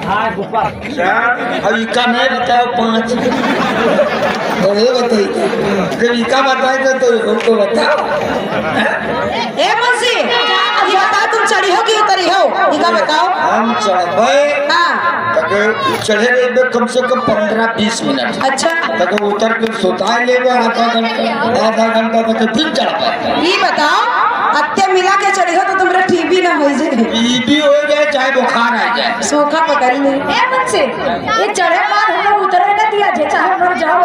अब इका नहीं बताओ 5 ये बताइए जब इका बताए तो उनको बताओ। ए मुंशी ये बताओ तुम चढ़ी हो कि उतरी हो इका बताओ। हम चढ़े हाँ चढ़े रहे कम से कम 15-20 मिनट। अच्छा तक उतर के सुता ले आधा घंटा तक फिर चढ़ पाए। ये बताओ अत्ते मिला के चढ़ी हो तो तुमरे टीबी ना हो जाए। टीबी हो जाए चाहे बुखार आ जाए सूखा पकड़ ले। ए मुंशी ये चढ़े बाद हम लोग उतरे ना दिया जे चाहे मर जाओ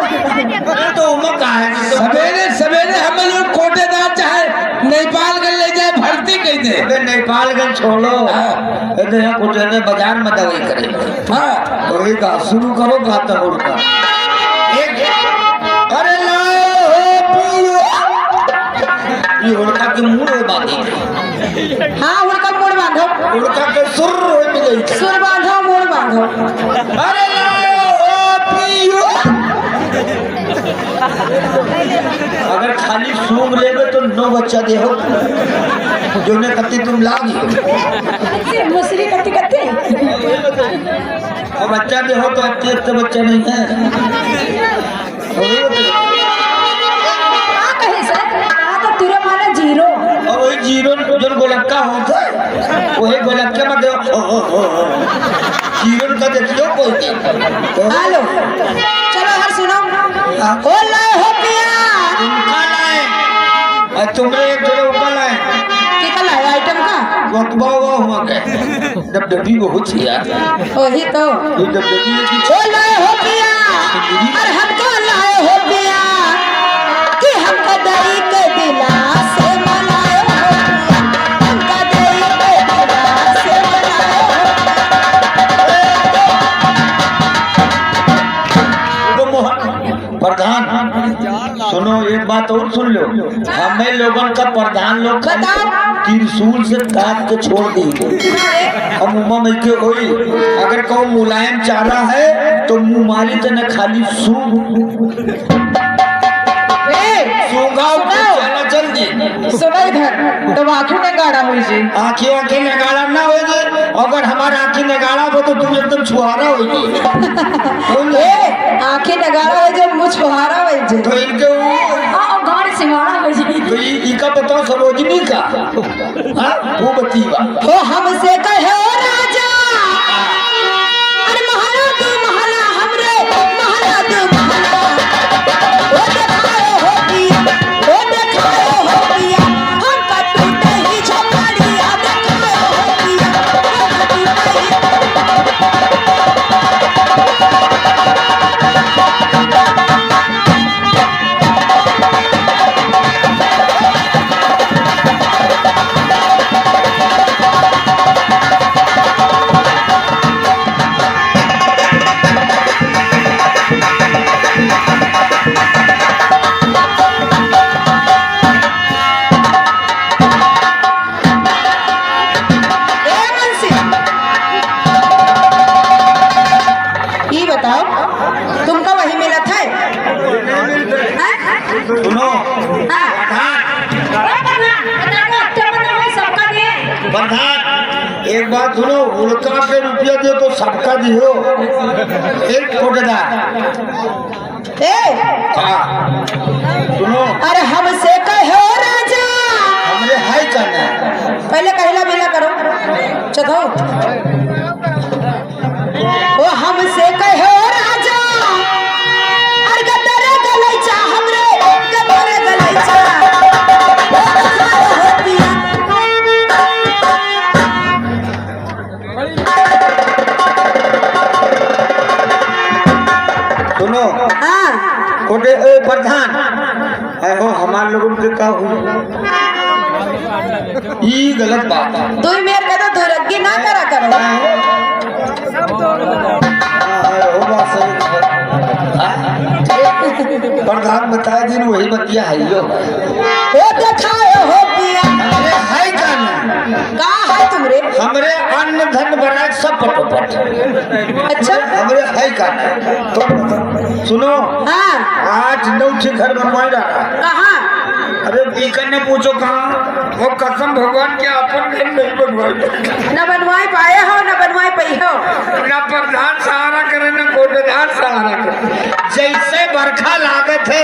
तो उम्र का है सवेरे सवेरे हम लोग कोटेदार चाहे नेपालगंज ले जाए भर्ती कह दे। अबे नेपालगंज छोड़ो अरे यहाँ कुछ है बाजार में दवाई करे। हाँ तो एक शुरू करो गाता उड़का एक अरे लाओ पियो ये उड़का के मुंह में बांधी। हाँ उड़का मोड़ बांधो उड़का के सुर हो गई सुर बांधो मोड़ बांधो। अरे लाओ पियो अगर खाली सूंघ लेगे तो 9 बच्चा दे हो जो ने कत्ती तुम लागी मुसरी कत्ती कत्ती और बच्चा दे हो तो अच्छे बच्चा नहीं है। कहे सर तो तेरे माने जीरो और वही जीरो जो गोलक्का होता है वही गोलक्के में दे जीरो का देखियो कोई हेलो चलो यार सुनो हो लाए हो पिया उनका लाए और तुमरे एक जोड़े उनका लाए कितना लाए आइटम का वक्बा हुआ गए डबडबी बहुत ही यार वही तो ये डबडबी की हो लाए हो पिया और हमको लाए हो पिया कि हमको दही के दिला से मनाए हो पिया हमको दही के दिला से मनाए हो मोहन प्रधान सुनो एक बात और सुन लो हमें लोगों का प्रधान लोग त्रिशूल से काट के छोड़ दी हम उमा में के होई अगर कहो मुलायम चारा है तो मुंह मारी तो न खाली सूंघा चला जल्दी सुनो इधर तो आंखें में गाढ़ा हुई जी आंखें में गाढ़ा ना हो जाए अगर हमारा आंखें में गाढ़ा हो तो तुम एकदम छुहारा हो जाए आंखें नगाड़ा हो जब मुझ छुहारा हो जाए तो इनके गाड़ी सिंगाड़ा हो जाए तो इका बताओ सरोजनी का वो बतीबा हो हमसे कहे ओ राजा अरे महला तू महला हमरे महला तू महला ओ देखाओ हो पिया ओ देखाओ हो पिया हम का टूटे ही झोपड़िया देखाओ हो पिया हम का टूटे ही तुमका वही मिला था सुनो प्रधान एक बात सुनो उड़का के रुपया दियो तो सबका दियो एक कोटेदार सुनो अरे हमसे कहो राजा हमरे हाय करना पहले कहला मिला करो चलो वो हमसे कहो राजा अरे गदरे गलैचा हमरे गदरे गलैचा हो पिया सुनो हाँ कोटे प्रधान है हो हमारे लोगों से का हुई ये गलत बात है तू मेरे कहता तू रग्गी ना करा करो हो बात सही प्रधान बताया दिन वही बतिया है यो वो दिखाओ हो पिया अरे है का है तुमरे हमरे अन्न धन बना सब पटोपट अच्छा हमरे है का तो सुनो हाँ 8-9 घर बनवाए डाला कहाँ अरे बीकन ने पूछो कहाँ वो कसम भगवान के अपन घर नहीं बनवाए न बनवाई पाए हो न बनवाई पहियो। ना प्रधान सहारा करे ना कोटेदार सहारा करे। जैसे बरखा लागत है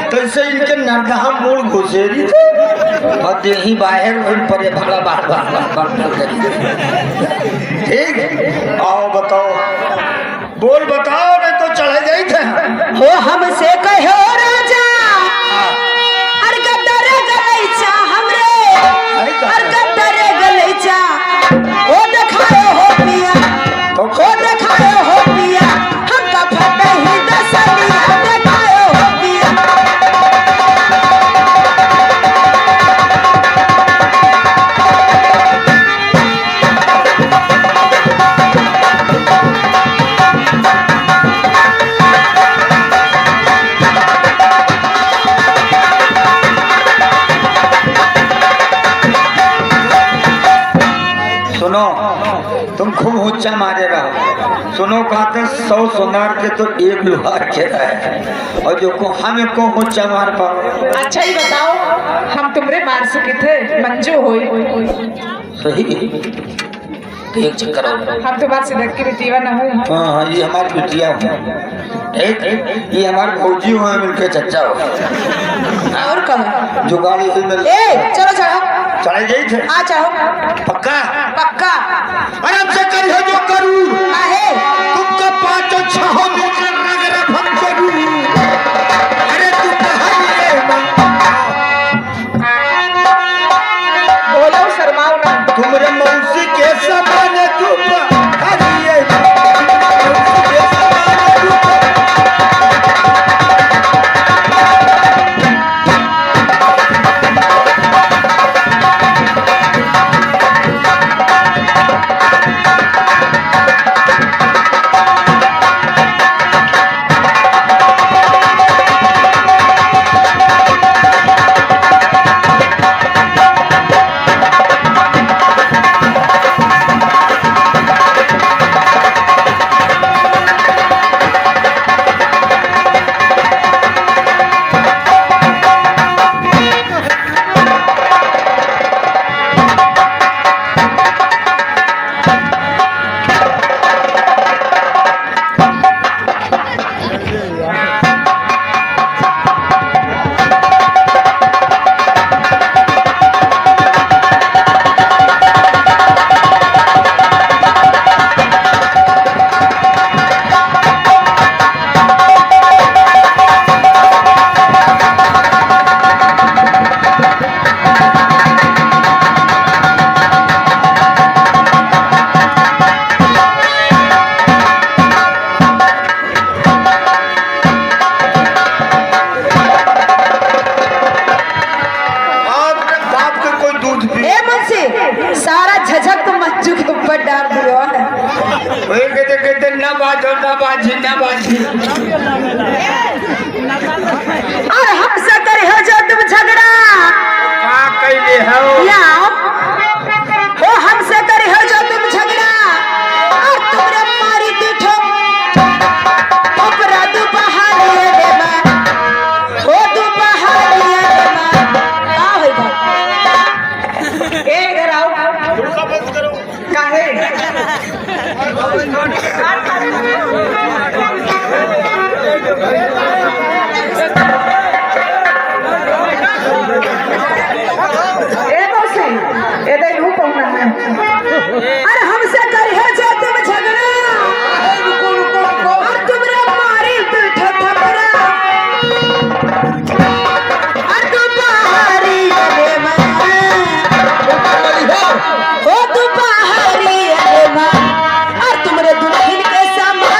तैसे इनके नरदहा मूल घुसेरी थे और देही बाहर वही परे भला बार ठीक। आओ बताओ, बोल बताओ, नहीं तो चढ़े गई थे। हो हमसे कहो राजा अर गदर गलैचा हमरे अर गदर गलैचा ओ देखायो हो पिया ओ देखायो हो पिया हम का फटे ही दसनिया देखायो हो पिया। सुनो, तुम खूब ऊंचा मारे रहो। सुनो कहते 100 सोनार के तो एक लोहार के रहे और जो को हमें को ऊंचा मार पाओ। अच्छा ही बताओ, हम तुमरे मार सके थे मंजू होई। सही एक चक्कर और। हम तुम्हारे सिदक की बेटीवा न हो। हाँ हाँ, ये हमारी बिटिया हो, एक ये हमारे फौजी हो, मिलके चच्चा हो। और कहो जो गाड़ी हुई मेरे ए चलो चढ़ो चढ़े गई थे। आ जाओ पक्का पक्का। अरे हमसे करिए जो करूँ आहे तुमको 5 और 6 मीटर रगड़ हम करूँ। अरे तुम कहां बोलो शर्माओ ना। तुमरे मौसी के समान तुम हरिए सारा झझक तो मंजू के ऊपर डाल दियो है। वही कहते ना बाजो ना बाजी ना बाजी। और हमसे करे हो जो तुम झगड़ा का कैले हो या ओ हमसे करे हो जो तुम झगड़ा और तुमरे मारी दिठो ओकरा दुपहरिए देबा ओ दुपहरिए देबा का होइबा ए इधर आओ। काहे ए मौसी ए दे लू पहुंचना है। अरे हमसे करे हो जो तुम झगड़ा और तुमरे मारी दिठो थपड़ा और दुपहरिए देबा ओ दुपहरिए देबा और तुमरे दुल्हन के सामने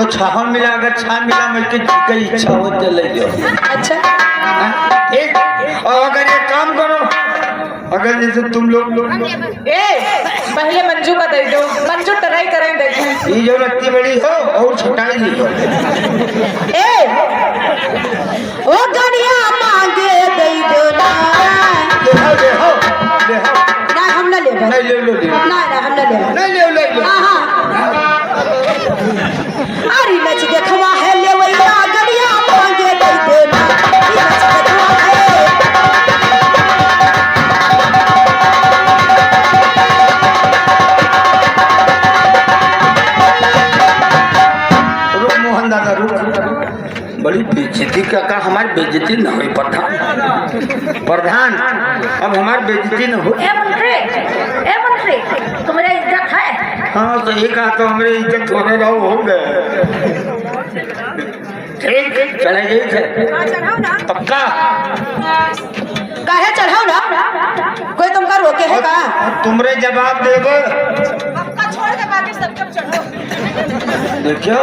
तो छाहन मिला, अगर छा मिला मिलके की इच्छा हो तो ले लो। अच्छा ठीक। और अगर ये काम करो, अगर जैसे तुम लोग ए पहले मंजू का दे दो, मंजू ट्राई करें देखें। ये जो रत्ती बड़ी हो और छुटाई दी हो। ए ओ गड़िया मांगे दे दो ना। ले हो ना हम ना लेबे। नहीं ले लो ना ना हम ना लेबे। नहीं ले लो। हां अरे नच देखवा है लेवैया गड़िया मांगे दे दो ना। ई नच देखवा है। रुक मोहन दादा रुक। बड़ी बेइज्जती का हमारी बेइज्जती न हुई प्रधान, अब हमारी बेइज्जती न हो। ए मंत्री तुम्हारा इज्जत है। हाँ सही कहा, तो हमारी इज्जत होने रहो हो गए। ठीक चले गई थे पक्का। काहे चढ़ाओ ना, कोई तुमका रोके है का? और तुमरे जवाब देबो। छोड़ के बाकी सब चढ़ो। देखियो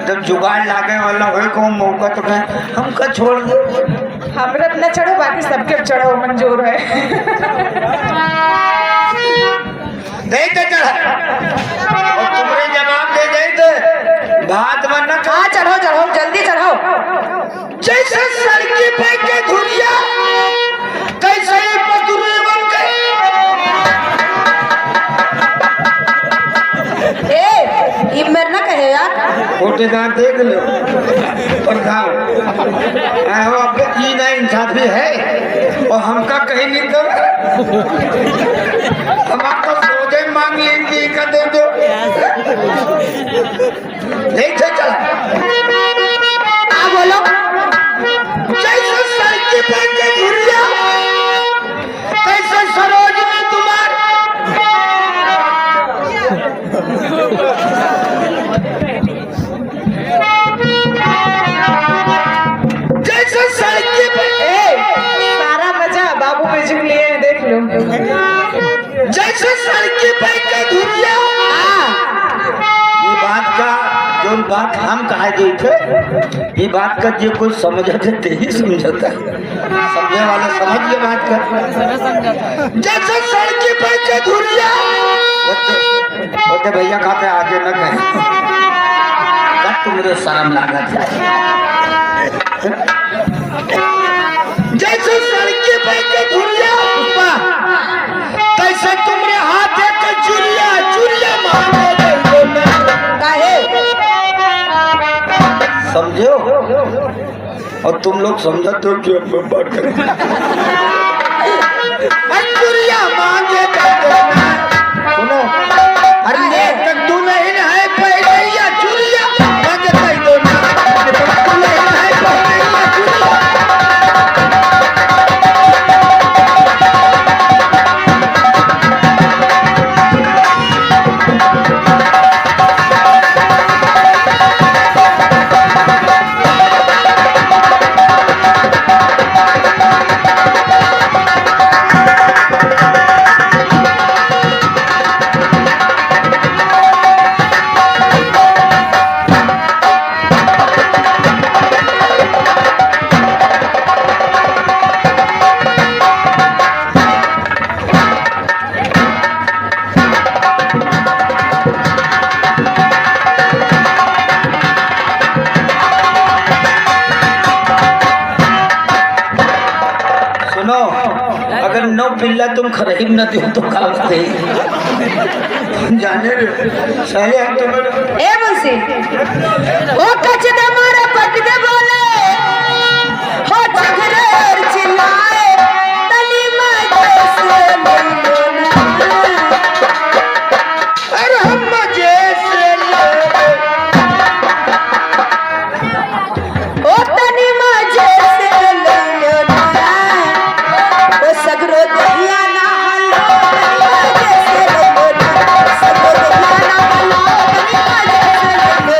जब जुगाड़ लागे वाला हो को मौका तो कहे हमका छोड़ दो। हमरा न चढ़ो, बाकी सबके चढ़ो, मंजूर है। दे दे चढ़। और तुमरे जवाब दे दे तो बात में न हाँ चढ़ो चढ़ो जल्दी चढ़ो। जैसे सड़की पे के धुरिया कैसे ही पतुरे बन गए। ए ये मेरे ना कहे यार। कोटेदार देख लो प्रधान, हो अब ई ना इंसाफी है और हमका कहीं नहीं कर। हमारा सोचे मांग लेंगे का दे दो। नहीं थे चला आ बोलो। जैसे सड़की पे के धुरिया कैसे सरोज में तुम्हार। जैसे सड़की पे सारा मजा बाबू पे झूम लिए हैं, देख लो। जैसे सड़की पे के धुरिया। ये बात का जो बात हम कहा गई थे, ये बात का जो कोई समझते थे ही समझता है। समझने वाले समझ ये बात का। जैसे सड़की पे के धुरिया होते भैया खाते आगे न कहे तुमरे शर्म लागत है। जैसे सड़की पे के धुरिया कैसे तुमरे हाथ के चुरिया चुरिया मांगे काहे समझो। और तुम लोग समझते हो कि अब बात करें। चुरिया मांगे सुनो, अरे ये तक तू नहीं है पहले या चुरिया मांगे दो ना। तू नहीं है पहले या चुरिया। अगर 9 पिल्ला तुम खरीद न दो तो खाते जाने साले हम तुम्हें। ए मुंशी ओ कच दे मारे पट दे बोले हो झगड़े चिल्लाए तली में जैसे अरे हम जैसे ओ तनी में जैसे सगरो दहिया ना हलो जैसे सगरो दहिया ना हलो जैसे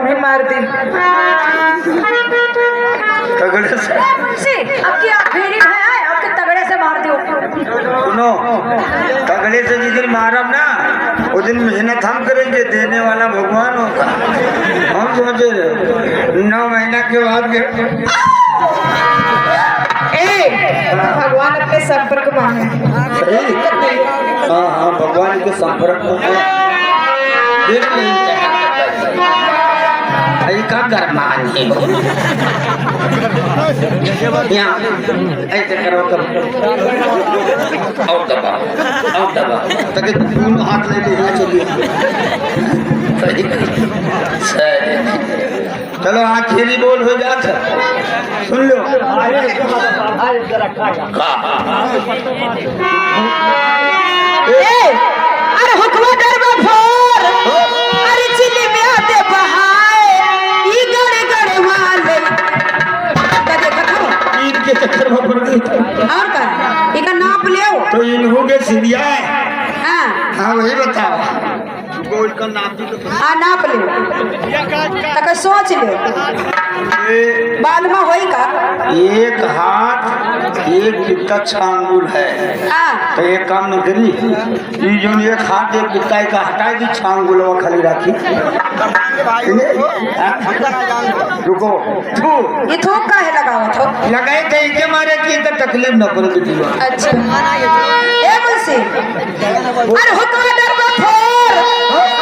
तुम्हें मार दी। तगड़े से मुंशी अब की आप फेरी है आपके तगड़े से मार दियो। सुनो, तगड़े से जिस दिन मारब ना उस दिन मेहनत हम करेंगे, देने वाला भगवान होगा। हम सोचे 9 महीना के बाद भगवान अपने संपर्क में है। हाँ हाँ, भगवान के संपर्क में है। देख नहीं का करना है यहाँ ऐसे करो तब और दबा ताकि दोनों हाथ ले यहाँ चलिए। चलो आखिरी बोल हो जाता, सुन लो। अरे हुक्म दरबा फोर, अरे चिली में आते बहाए ई गड़े गड़े वाले का देखा था ईद के चक्कर में पड़ गई। और का इनका नाप ले तो इन्हों के सीधिया है। हां हाँ वही बताओ, गोल का नाम भी तो आ नाप ले तक सोच ले बाल में होई का एक हाथ एक कितना छांगुल है। हां तो एक काम न करी, ये जो एक हाथ एक कितना का हटा दी, छांगुल वो खाली राखी। रुको तू ये थोक का है लगावा थोक लगाए कहीं के मारे की तो तकलीफ न पड़े जीवन। अच्छा ए मुंशी अरे हुक्म दरबा फोर,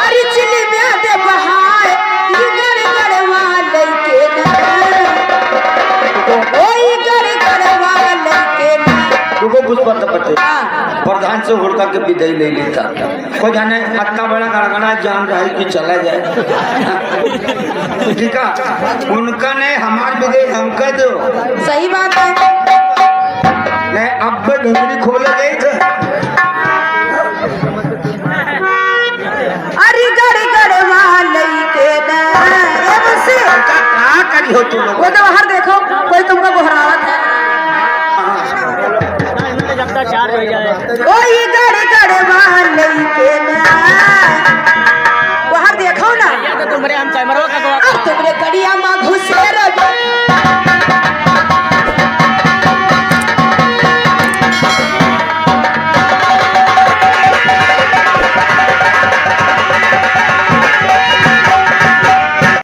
अरे चिली में आते बहाए ई गड़े गड़े वाले के ना ओई गड़े गड़े वाले के ना। रुको कुछ पता पते हां प्रधान से हुड़का के विदाई ले लेता, को जाने इतना बड़ा गड़गड़ा जान रहा है कि चला जाए। ठीक है, उनका नहीं हमार विदाई हमका दो। सही बात है। नहीं अब ढंगरी खोले गई थे। अरे गड़े गड़े वाले के ना ए मुझसे क्या करी हो तुम लोग? वो तो बाहर देखो कोई तुमको घुरावत है। ओए गड़े गड़े वाले के ना बाहर देखो ना, अब तुमरे कड़ी